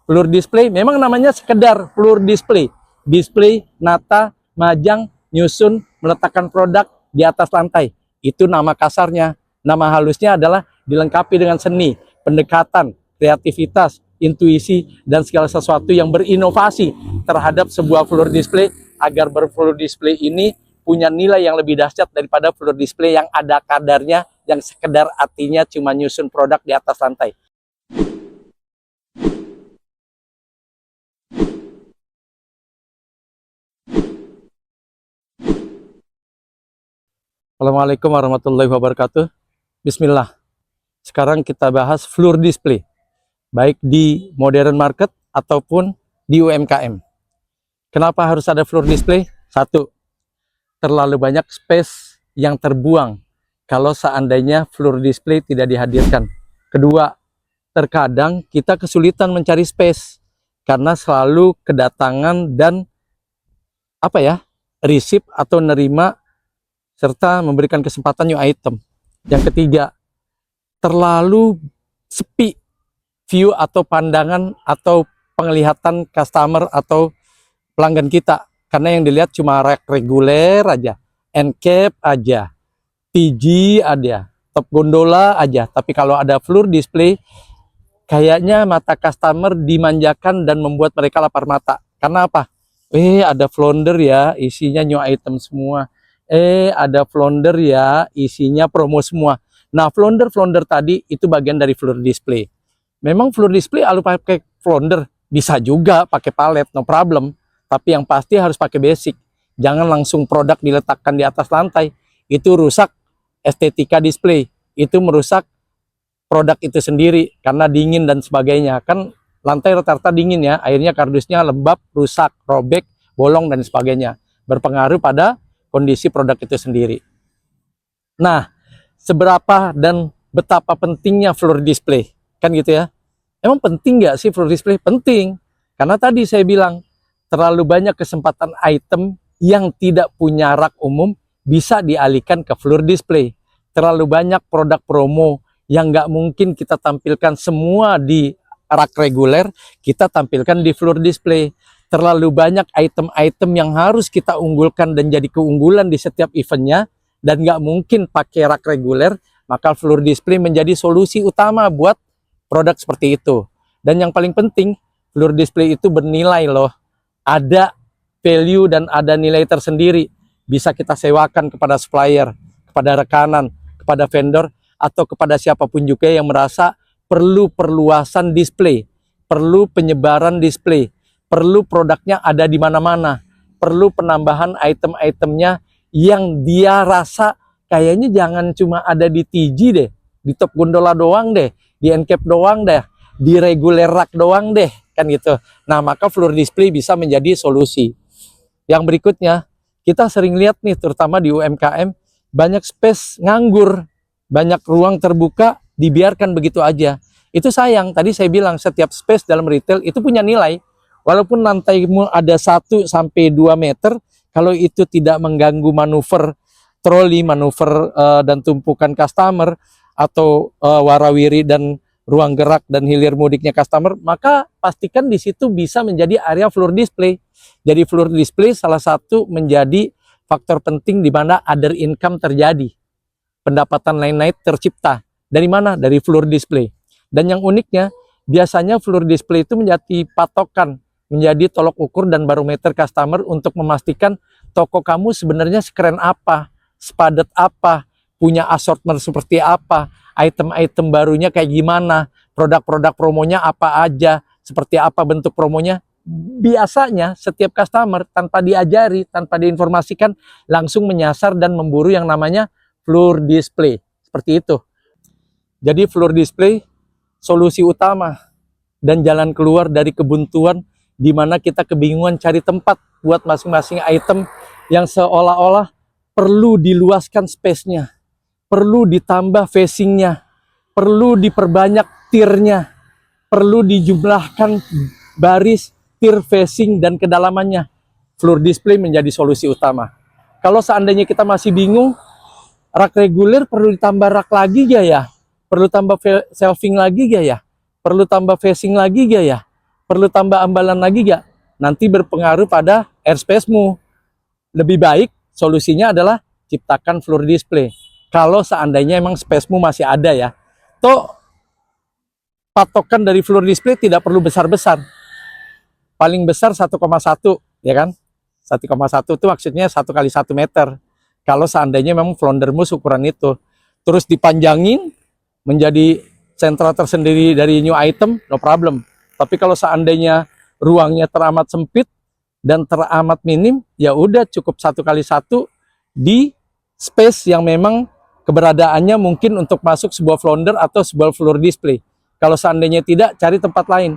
Floor display memang namanya sekedar floor display. Display, nata, majang, nyusun, meletakkan produk di atas lantai. Itu nama kasarnya. Nama halusnya adalah dilengkapi dengan seni, pendekatan, kreativitas, intuisi, dan segala sesuatu yang berinovasi terhadap sebuah floor display agar berfloor display ini punya nilai yang lebih dahsyat daripada floor display yang ada kadarnya, yang sekedar artinya cuma nyusun produk di atas lantai. Assalamualaikum warahmatullahi wabarakatuh. Bismillah. Sekarang kita bahas floor display, baik di modern market ataupun di UMKM. Kenapa harus ada floor display? Satu, terlalu banyak space yang terbuang kalau seandainya floor display tidak dihadirkan. Kedua, terkadang kita kesulitan mencari space karena selalu kedatangan dan receive atau nerima serta memberikan kesempatan new item. Yang ketiga, terlalu sepi view atau pandangan atau penglihatan customer atau pelanggan kita, karena yang dilihat cuma rack reguler aja, end cap aja, TG aja, top gondola aja. Tapi kalau ada floor display, kayaknya mata customer dimanjakan dan membuat mereka lapar mata. Karena apa? Ada flounder ya, isinya new item semua. Ada flounder ya, isinya promo semua. Nah, flounder tadi itu bagian dari floor display. Memang floor display lalu pakai flounder, bisa juga pakai palet, no problem. Tapi yang pasti harus pakai basic. Jangan langsung produk diletakkan di atas lantai. Itu rusak estetika display. Itu merusak produk itu sendiri karena dingin dan sebagainya. Kan lantai rata-rata dingin ya, akhirnya kardusnya lembab, rusak, robek, bolong dan sebagainya. Berpengaruh pada kondisi produk itu sendiri. Nah, seberapa dan betapa pentingnya floor display? Kan gitu ya. Emang penting nggak sih floor display? Penting. Karena tadi saya bilang, terlalu banyak kesempatan item yang tidak punya rak umum bisa dialihkan ke floor display. Terlalu banyak produk promo yang nggak mungkin kita tampilkan semua di rak reguler, kita tampilkan di floor display. Terlalu banyak item-item yang harus kita unggulkan dan jadi keunggulan di setiap eventnya, dan nggak mungkin pakai rak reguler, maka floor display menjadi solusi utama buat produk seperti itu. Dan yang paling penting, floor display itu bernilai loh. Ada value dan ada nilai tersendiri. Bisa kita sewakan kepada supplier, kepada rekanan, kepada vendor, atau kepada siapapun juga yang merasa perlu perluasan display, perlu penyebaran display, perlu produknya ada di mana-mana, perlu penambahan item-itemnya yang dia rasa kayaknya jangan cuma ada di TG deh, di top gondola doang deh, di end cap doang deh, di regular rack doang deh, kan gitu. Nah, maka floor display bisa menjadi solusi. Yang berikutnya, kita sering lihat nih, terutama di UMKM, banyak space nganggur, banyak ruang terbuka, dibiarkan begitu aja. Itu sayang, tadi saya bilang setiap space dalam retail itu punya nilai. Walaupun lantaimu ada 1 sampai 2 meter, kalau itu tidak mengganggu manuver troli, manuver dan tumpukan customer, atau warawiri dan ruang gerak dan hilir mudiknya customer, maka pastikan di situ bisa menjadi area floor display. Jadi floor display salah satu menjadi faktor penting di mana other income terjadi. Pendapatan lain-lain tercipta. Dari mana? Dari floor display. Dan yang uniknya, biasanya floor display itu menjadi patokan, menjadi tolok ukur dan barometer customer untuk memastikan toko kamu sebenarnya sekeren apa, sepadat apa, punya assortment seperti apa, item-item barunya kayak gimana, produk-produk promonya apa aja, seperti apa bentuk promonya. Biasanya setiap customer tanpa diajari, tanpa diinformasikan, langsung menyasar dan memburu yang namanya floor display. Seperti itu. Jadi floor display solusi utama dan jalan keluar dari kebuntuan di mana kita kebingungan cari tempat buat masing-masing item yang seolah-olah perlu diluaskan space-nya, perlu ditambah facing-nya, perlu diperbanyak tier-nya, perlu dijumlahkan baris, tier, facing, dan kedalamannya. Floor display menjadi solusi utama. Kalau seandainya kita masih bingung, rak reguler perlu ditambah rak lagi gak ya? Perlu tambah shelving lagi gak ya? Perlu tambah facing lagi gak ya? Perlu tambah ambalan lagi gak? Nanti berpengaruh pada airspace-mu. Lebih baik solusinya adalah ciptakan floor display. Kalau seandainya emang space-mu masih ada ya. Toh patokan dari floor display tidak perlu besar-besar. Paling besar 1,1 ya kan? 1,1 itu maksudnya 1 kali 1 meter. Kalau seandainya memang floundermu ukuran itu. Terus dipanjangin menjadi sentra tersendiri dari new item, no problem. Tapi kalau seandainya ruangnya teramat sempit dan teramat minim, ya udah cukup 1 kali 1 di space yang memang keberadaannya mungkin untuk masuk sebuah flounder atau sebuah floor display. Kalau seandainya tidak, cari tempat lain.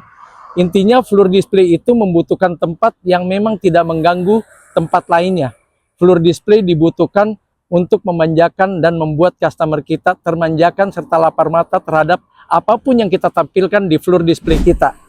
Intinya floor display itu membutuhkan tempat yang memang tidak mengganggu tempat lainnya. Floor display dibutuhkan untuk memanjakan dan membuat customer kita termanjakan serta lapar mata terhadap apapun yang kita tampilkan di floor display kita.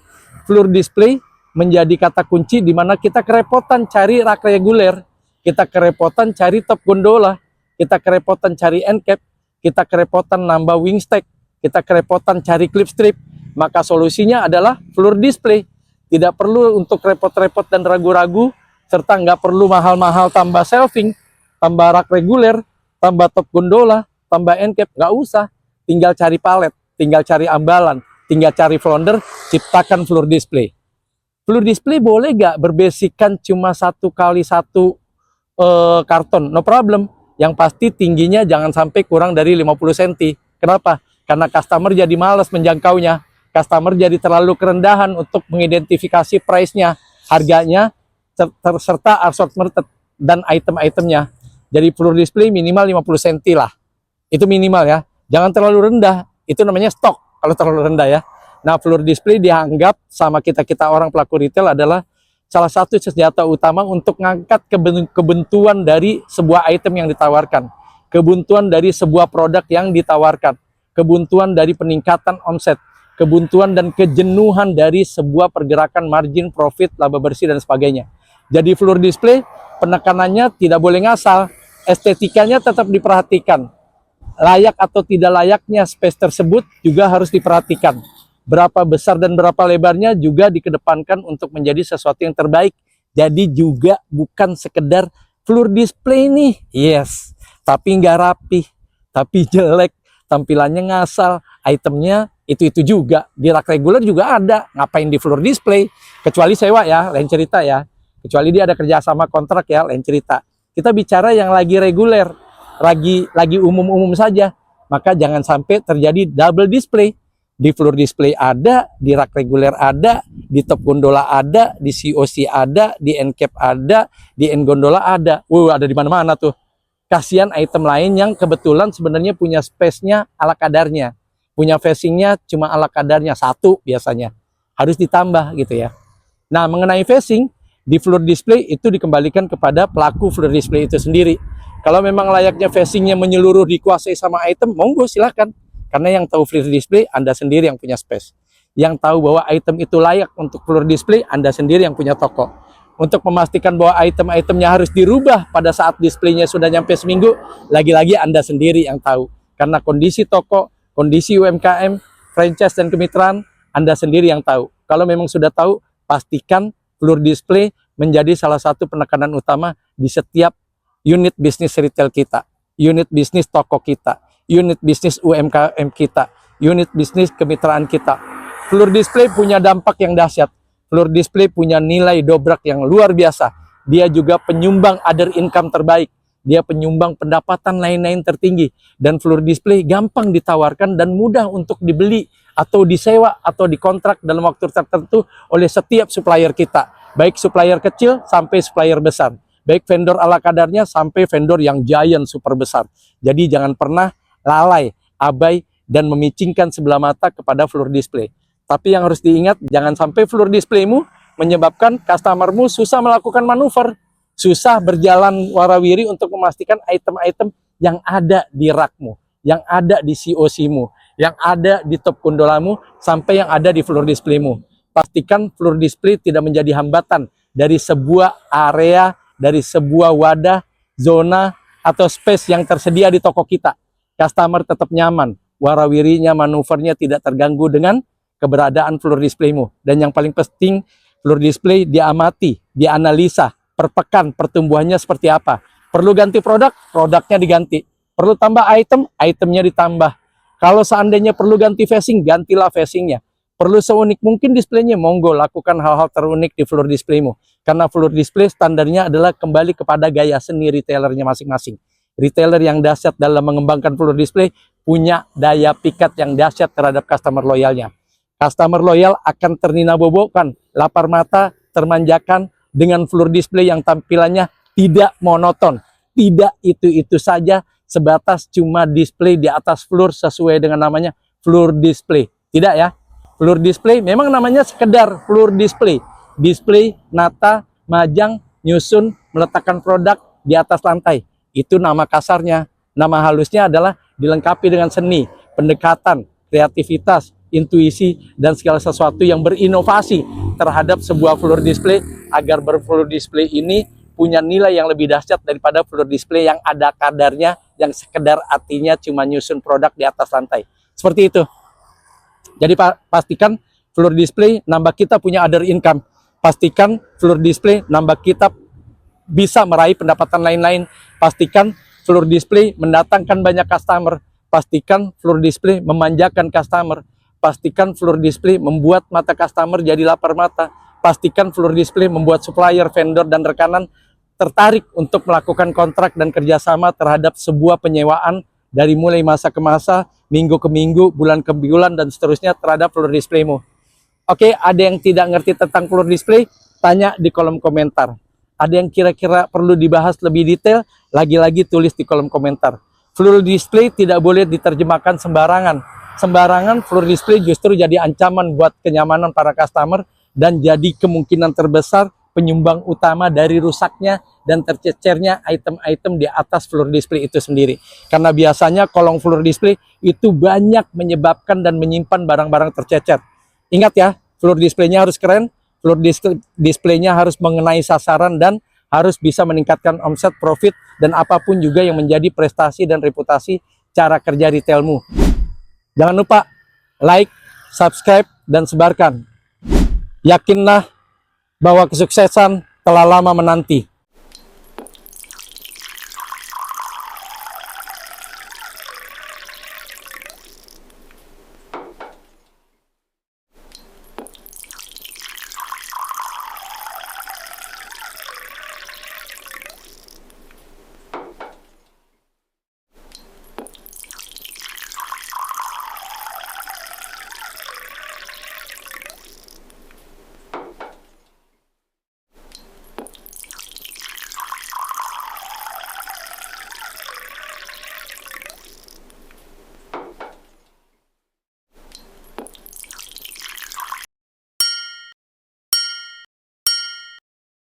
Floor display menjadi kata kunci di mana kita kerepotan cari rak reguler, kita kerepotan cari top gondola, kita kerepotan cari end cap, kita kerepotan nambah wing stack, kita kerepotan cari clip strip. Maka solusinya adalah floor display. Tidak perlu untuk repot-repot dan ragu-ragu, serta nggak perlu mahal-mahal tambah shelving, tambah rak reguler, tambah top gondola, tambah end cap, nggak usah. Tinggal cari palet, tinggal cari ambalan, tinggal cari flounder, ciptakan floor display. Floor display boleh nggak berbasikan cuma 1 kali 1 karton? No problem. Yang pasti tingginya jangan sampai kurang dari 50 cm. Kenapa? Karena customer jadi malas menjangkaunya. Customer jadi terlalu kerendahan untuk mengidentifikasi price-nya, harganya, serta assortment dan item-itemnya. Jadi floor display minimal 50 cm lah. Itu minimal ya. Jangan terlalu rendah. Itu namanya stok kalau terlalu rendah ya. Nah, floor display dianggap sama kita-kita orang pelaku retail adalah salah satu senjata utama untuk mengangkat kebuntuan dari sebuah item yang ditawarkan. Kebuntuan dari sebuah produk yang ditawarkan. Kebuntuan dari peningkatan omset. Kebuntuan dan kejenuhan dari sebuah pergerakan margin, profit, laba bersih, dan sebagainya. Jadi floor display, penekanannya tidak boleh ngasal. Estetikanya tetap diperhatikan. Layak atau tidak layaknya space tersebut juga harus diperhatikan. Berapa besar dan berapa lebarnya juga dikedepankan untuk menjadi sesuatu yang terbaik. Jadi juga bukan sekedar floor display nih, yes, tapi nggak rapi, tapi jelek, tampilannya ngasal, itemnya itu juga. Di rak reguler juga ada, ngapain di floor display? Kecuali sewa ya, lain cerita ya. Kecuali dia ada kerjasama kontrak ya, lain cerita. Kita bicara yang lagi reguler, lagi umum-umum saja. Maka jangan sampai terjadi double display. Di floor display ada, di rak reguler ada, di top gondola ada, di COC ada, di end cap ada, di end gondola ada. Ada di mana-mana tuh. Kasihan item lain yang kebetulan sebenarnya punya space-nya ala kadarnya. Punya facing-nya cuma ala kadarnya, 1 biasanya. Harus ditambah gitu ya. Nah, mengenai facing, di floor display itu dikembalikan kepada pelaku floor display itu sendiri. Kalau memang layaknya facing-nya menyeluruh dikuasai sama item, monggo silakan. Karena yang tahu floor display, Anda sendiri yang punya space. Yang tahu bahwa item itu layak untuk floor display, Anda sendiri yang punya toko. Untuk memastikan bahwa item-itemnya harus dirubah pada saat displaynya sudah nyampe seminggu, lagi-lagi Anda sendiri yang tahu. Karena kondisi toko, kondisi UMKM, franchise dan kemitraan, Anda sendiri yang tahu. Kalau memang sudah tahu, pastikan floor display menjadi salah satu penekanan utama di setiap unit bisnis retail kita, unit bisnis toko kita, unit bisnis UMKM kita, unit bisnis kemitraan kita. Floor display punya dampak yang dahsyat. Floor display punya nilai dobrak yang luar biasa. Dia juga penyumbang other income terbaik. Dia penyumbang pendapatan lain-lain tertinggi. Dan floor display gampang ditawarkan dan mudah untuk dibeli atau disewa atau dikontrak dalam waktu tertentu oleh setiap supplier kita. Baik supplier kecil sampai supplier besar. Baik vendor ala kadarnya sampai vendor yang giant super besar. Jadi jangan pernah lalai, abai, dan memicingkan sebelah mata kepada floor display. Tapi yang harus diingat, jangan sampai floor displaymu menyebabkan customermu susah melakukan manuver, susah berjalan warawiri untuk memastikan item-item yang ada di rakmu, yang ada di COC-mu, yang ada di top gondolamu, sampai yang ada di floor displaymu. Pastikan floor display tidak menjadi hambatan dari sebuah area, dari sebuah wadah, zona, atau space yang tersedia di toko kita. Customer tetap nyaman, warawirinya, manuvernya tidak terganggu dengan keberadaan floor displaymu. Dan yang paling penting, floor display diamati, dianalisa, per pekan pertumbuhannya seperti apa. Perlu ganti produk, produknya diganti. Perlu tambah item, itemnya ditambah. Kalau seandainya perlu ganti facing, gantilah facingnya. Perlu seunik mungkin displaynya, monggo lakukan hal-hal terunik di floor displaymu. Karena floor display standarnya adalah kembali kepada gaya seni retailernya masing-masing. Retailer yang dahsyat dalam mengembangkan floor display punya daya pikat yang dahsyat terhadap customer loyalnya. Customer loyal akan ternina-bobokan, lapar mata, termanjakan dengan floor display yang tampilannya tidak monoton. Tidak itu-itu saja, sebatas cuma display di atas floor sesuai dengan namanya floor display. Tidak ya. Floor display memang namanya sekedar floor display. Display, nata, majang, nyusun, meletakkan produk di atas lantai. Itu nama kasarnya. Nama halusnya adalah dilengkapi dengan seni, pendekatan, kreativitas, intuisi, dan segala sesuatu yang berinovasi terhadap sebuah floor display agar berfloor display ini punya nilai yang lebih dahsyat daripada floor display yang ada kadarnya, yang sekedar artinya cuma nyusun produk di atas lantai. Seperti itu. Jadi pastikan floor display nambah kita punya other income. Pastikan floor display nambah kita bisa meraih pendapatan lain-lain. Pastikan floor display mendatangkan banyak customer. Pastikan floor display memanjakan customer. Pastikan floor display membuat mata customer jadi lapar mata. Pastikan floor display membuat supplier, vendor, dan rekanan tertarik untuk melakukan kontrak dan kerjasama terhadap sebuah penyewaan dari mulai masa ke masa, minggu ke minggu, bulan ke bulan, dan seterusnya terhadap floor displaymu. Oke, ada yang tidak ngerti tentang floor display? Tanya di kolom komentar. Ada yang kira-kira perlu dibahas lebih detail? Lagi-lagi tulis di kolom komentar. Floor display tidak boleh diterjemahkan sembarangan. Sembarangan floor display justru jadi ancaman buat kenyamanan para customer dan jadi kemungkinan terbesar penyumbang utama dari rusaknya dan tercecernya item-item di atas floor display itu sendiri. Karena biasanya kolong floor display itu banyak menyebabkan dan menyimpan barang-barang tercecer. Ingat ya, floor displaynya harus keren, floor displaynya harus mengenai sasaran dan harus bisa meningkatkan omset, profit, dan apapun juga yang menjadi prestasi dan reputasi cara kerja retailmu. Jangan lupa like, subscribe, dan sebarkan. Yakinlah bahwa kesuksesan telah lama menanti.